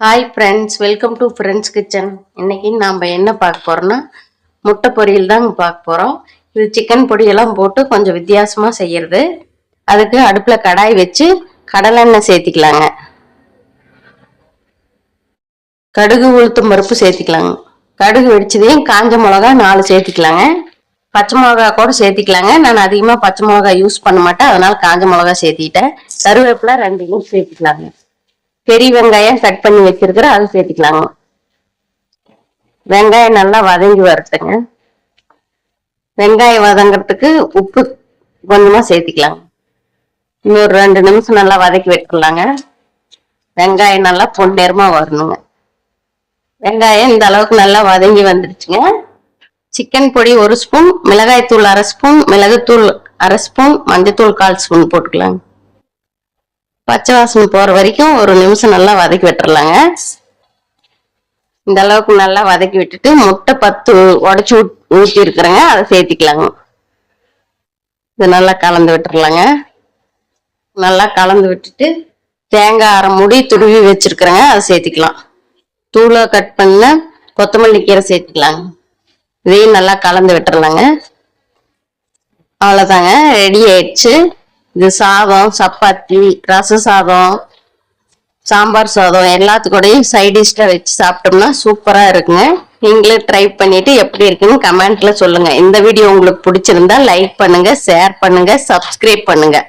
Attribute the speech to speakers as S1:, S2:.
S1: Hi friends, welcome to friends kitchen. இன்னைக்கு நாம் என்ன பார்க்க போகிறோம்னா முட்டை பொரியல் தாங்க பார்க்க போகிறோம். இது சிக்கன் பொடியெல்லாம் போட்டு கொஞ்சம் வித்தியாசமாக செய்கிறது. அதுக்கு அடுப்பில் கடாய் வச்சு கடலெண்ணெய் சேர்த்திக்கலாங்க. கடுகு உளுத்தம் பருப்பு சேர்த்திக்கலாங்க. கடுகு வெடிச்சதையும் காஞ்ச மிளகா 4 சேர்த்திக்கலாங்க. பச்சை மிளகா கூட சேர்த்திக்கலாங்க. நான் அதிகமாக பச்சை மிளகா யூஸ் பண்ண மாட்டேன், அதனால காஞ்ச மிளகா சேர்த்திட்டேன். கருவேப்பிலை 2 சேர்த்திக்கலாங்க. பெரிய வெங்காயம் கட் பண்ணி வச்சிருக்கிற அது சேர்த்துக்கலாங்க. வெங்காயம் நல்லா வதங்கி வரட்டுங்க. வெங்காயம் வதங்கிறதுக்கு உப்பு கொஞ்சமா சேர்த்துக்கலாங்க. இன்னொரு 2 நிமிஷம் நல்லா வதக்கி விட்டுலாங்க. வெங்காயம் நல்லா பொன்னிறமா வரணுங்க. வெங்காயம் இந்த அளவுக்கு நல்லா வதங்கி வந்துருச்சுங்க. சிக்கன் பொடி 1 ஸ்பூன், மிளகாய் தூள் 1/2 ஸ்பூன், மிளகுத்தூள் 1/2 ஸ்பூன், மஞ்சத்தூள் 1/4 ஸ்பூன் போட்டுக்கலாங்க. பச்சை வாசனை போற வரைக்கும் 1 நிமிஷம் நல்லா வதக்கி விட்டுறலாங்க. இந்த அளவுக்கு நல்லா வதக்கி விட்டுட்டு முட்டை 10 உடைச்சு ஊற்றி இருக்கிறேங்க, அதை சேர்த்திக்கலாங்க. இது நல்லா கலந்து விட்டுறலாங்க. நல்லா கலந்து விட்டுட்டு தேங்காய் 1/2 மூடி துருவி வச்சிருக்கிறேங்க, அதை சேர்த்திக்கலாம். தூளை கட் பண்ண கொத்தமல்லி கீரை சேர்த்திக்கலாங்க. இதையும் நல்லா கலந்து விட்டுறலாங்க. அவ்வளோதாங்க, ரெடி ஆயிடுச்சு. இது சாதம், சப்பாத்தி, ரச சாதம், சாம்பார் சாதம் எல்லாத்துக்கூடையும் சைட் டிஷ்ல வச்சு சாப்பிட்டோம்னா சூப்பரா இருக்குங்க. நீங்களே ட்ரை பண்ணிட்டு எப்படி இருக்குன்னு கமெண்ட்ல சொல்லுங்க. இந்த வீடியோ உங்களுக்கு பிடிச்சிருந்தா லைக் பண்ணுங்க, ஷேர் பண்ணுங்க, சப்ஸ்கிரைப் பண்ணுங்க.